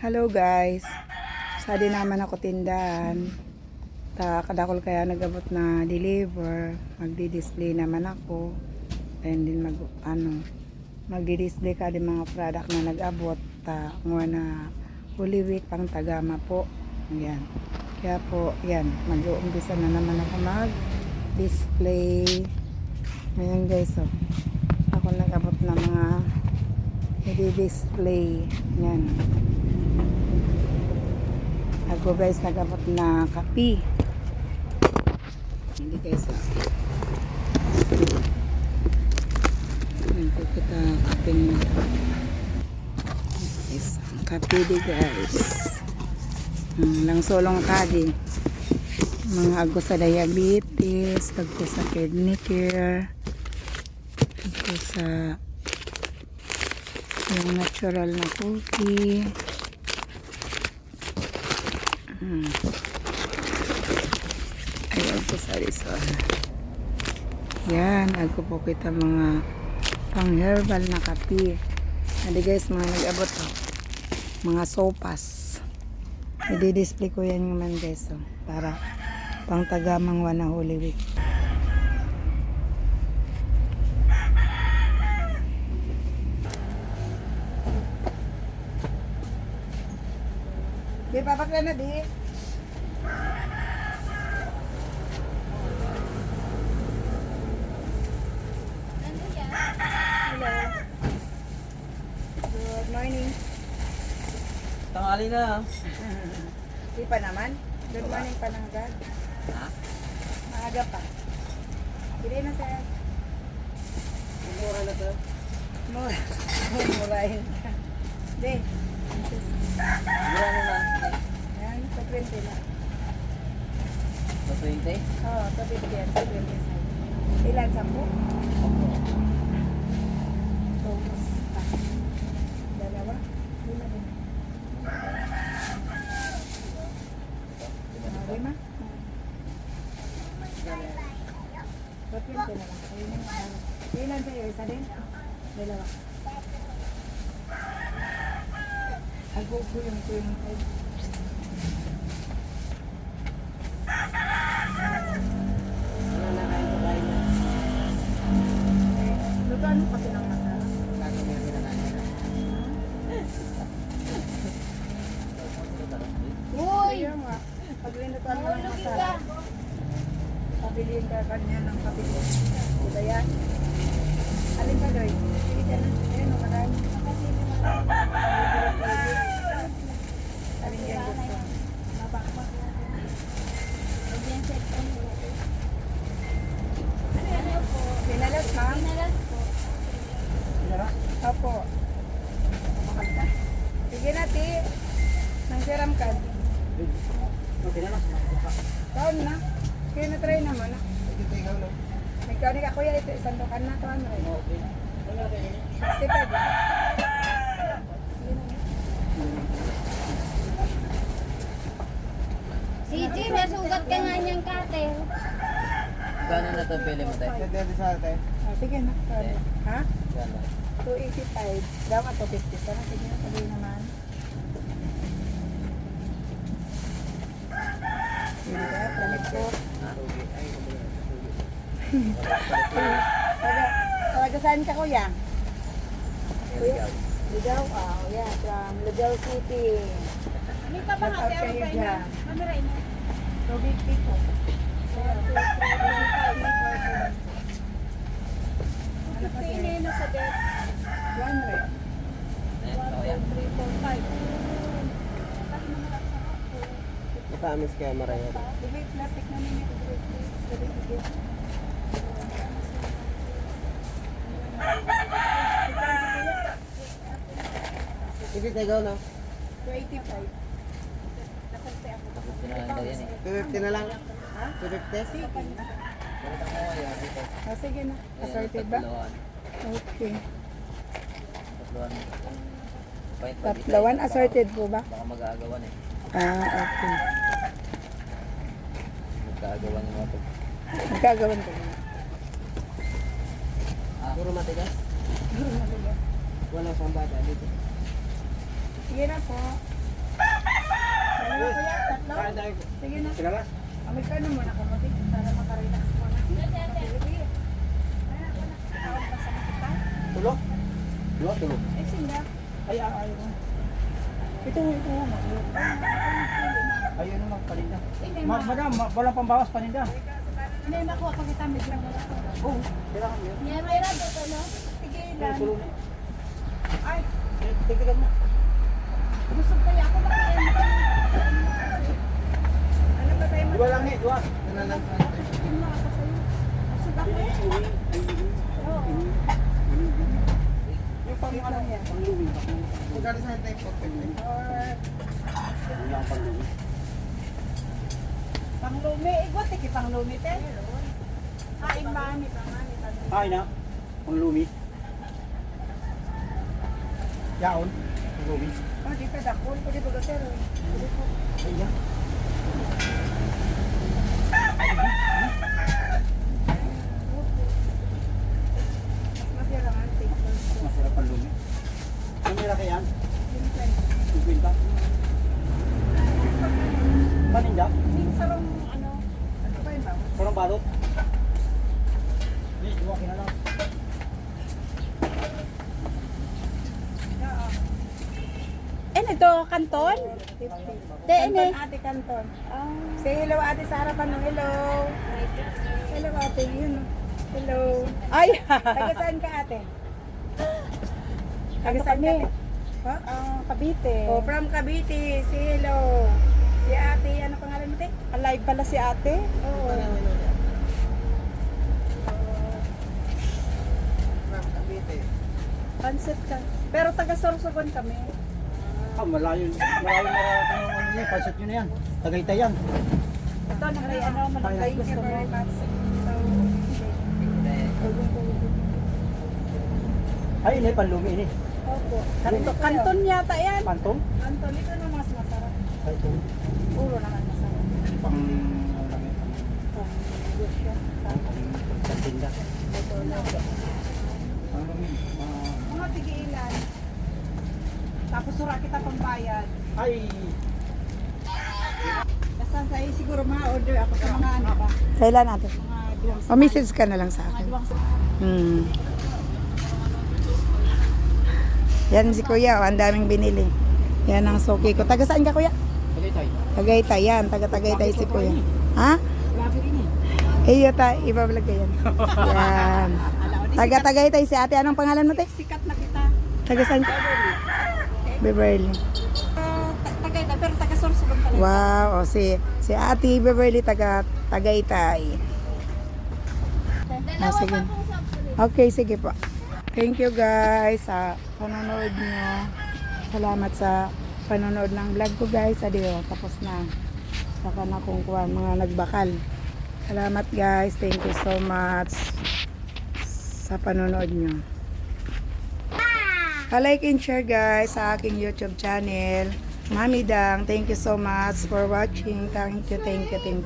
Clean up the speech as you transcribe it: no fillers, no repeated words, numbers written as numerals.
Hello guys. Sadi naman ako tindahan. Kadakol kaya nagabot na deliver. Magdi-display naman ako. And din magdi-display ka din mga product na nag-abot. Nga na Holy Week pang Tagama po. Yan. Kaya po, yan. Mag-uumpisa na naman ako mag-display. Ngayon guys, oh. Ako nag-abot na mga i-display. Yan. Ako guys, nag-abot na kapi. Hindi guys, oh. Yan po kita kaping isang kapi di guys. Langsolong kadi. Mga agko sa diabetes, agko sa kidney care, agko sa yung natural na coffee. Ay, agko sa Rizal. Yan, agko po kita mga pang herbal na kape. Hindi guys, mga nag-abot mga sopas. I-display ko yan naman guys, para pang Tagamang Wana Holy Week. Di, papakla na, di. Hello. Good morning. Tanghali na. Di pa naman. Good morning pa ng agad. Ha? Maaga pa. Hindi na sir. Mura na to. Mura. Murahin ka. Di. Mura na na. Ayan, sa 20 na. Sa 20? Oo, sa 50 yan. Sa 20. Ilan? 10? Focus pa. Dalawa? Lima din. Lima? Sa 20 na lang. Ayun yung ilan sa'yo? Isa din? Dalawa. Ako ko yung Wala na kayo sa bahay na. lutuan mo kasi ng masarap. Gagawin natin na natin. Uy! Kaya nga, pag linutuan mo ng masarap, pabilihin ka kanya ng pabilihin. Diba yan? Alin ka doy? Pili ka na. Ayun, marami. Alin yan gusto? Pinalas, ma'am? Opo. Makalta. Sige na, ti. Nang siram ka. Okay na lang. Taon na. Kaya na-try naman. Ito ikaw lang. Nagkani ka kuya, ito isang dukan na. Taon na. Okay. 65. CJ, nasugat ka nga niyang cutter. Gano'n na ito pili mo tayo? Sige na. Sorry. Ha? Gano'n. 285. Daw ka 250. Sana sige na. Sabi naman. Hindi ka. Lamit ko. Taga saan ka kuya? Kuya? Ligaw? Oh, yeah. From Ligaw City. May pabahati ako pa ina. Mamira ina. 250 po. Ano pa Ina siya? yun sa bed. 100. 1, 2, 3, 4, 5. Matamis kaya maraya. Sige, plastic na ninyo. Sige. Sige, ikaw na. 285. Tapos pinalanda yan eh. 250 na lang. Ha? 250? Sige. Ganito mo kayo dito. Sige na. Assorted ba? Tatluan. Okay. Tatluan. Tatlawan, assorted po ba? Baka mag-aagawan eh. Okay. Mag-aagawan yung mga to. Magkagawan ko na. Puro matigas? Wala pang bata dito. Sige na po. kuya? Tatlo? Sige na. Amig ka na muna kamuti para makarelax mo na. Sige. Ay, ako na. Tawag pa sa makita. Tulog? Tulog. Eh, sinda. Ay, ayaw. Ito. Ayaw naman paninda. Hindi, Madam, walang pambawas paninda. Hindi, nakuha pa kita. Medyo lang wala ko. Oo, kailangan yun. Hindi, mayroon dito, no? Tigilan. Tulog na. Ay, Tigtigan mo. gusto kaya ako makain. Ano ba sa'yo? Dua lang eh, dua. Ano ako sa'yo? Gusto ako eh. Oo. Yung pang ano niya, pangluwi. Magkano sa tayo po? Or Wala ang pangluwi. panglumi. Igot, iki panglumi, te. Haing mani, pangani. Ay na, pangluwi. Yaon, pangluwi. Oh, di ka dakol. Pwede ba ka, sir? Ay yan. Mas masira nga, take Masarap pangluwi. Ano nila kaya yan? 50. Paninda? Yung sarong, ano ba yun ba? Sarang balot? Yes, duwa na lang. Ito, kanton? Te, Kanton, ate Kanton. Say hello ate sa harapan ng hello. Hello ate, yun. Hello. Ay! Taga saan ka ate? Taga saan ka ate? Ha? Cavite. Oh, from Cavite. Say hello. Si ate, ano pangalan mo te? Alive pala si ate? Oo. From Cavite. Pansit ka. Pero taga Sorsogon kami. Ah, malayo marating yung ano niya, pansit nyo na yan. Tagaytay yan. Ito, nakay ano, malagay Thank gusto you mo. very much. So, Ay, ini panlumi ini. opo. Kanton yata yan. Pantong? Kanton, ito na mas masarap. Ay, ito. Puro naman masarap. Pang, ano lang yan, Good siya. pang tinda. Ito na. Panlumi. Mga tigiilan. Tapos sura kita pambayad. Ay, Basta sa'yo siguro ma-order ako sa mga ano ba? Kailan natin? Mga duwang O message ka na lang sa mga akin. duwang Hmm. Yan si kuya, oh, ang daming binili. Yan ang suki ko. Taga saan ka kuya? Tagaytay. Tagaytay yan. Taga Tagaytay si kuya. Ha? Grabe ini. Iya, ibablog ka yan. Yan. Taga Tagaytay si ate. Anong pangalan mo, te? Sikat na kita. Taga saan ka? Beverly. Tagaytay, pero taga Sorsogon talaga. Wow, o si ate Beverly taga Tagaytay. Ah, sige. Okay, sige po. Thank you guys sa panonood nyo. Salamat sa panonood ng vlog ko guys. Adio, tapos na. Saka na kung kuha mga nagbakal. Salamat guys. Thank you so much sa panonood nyo. Like and share guys sa aking YouTube channel. Mami Dang, thank you so much for watching. Thank you, thank you, thank you.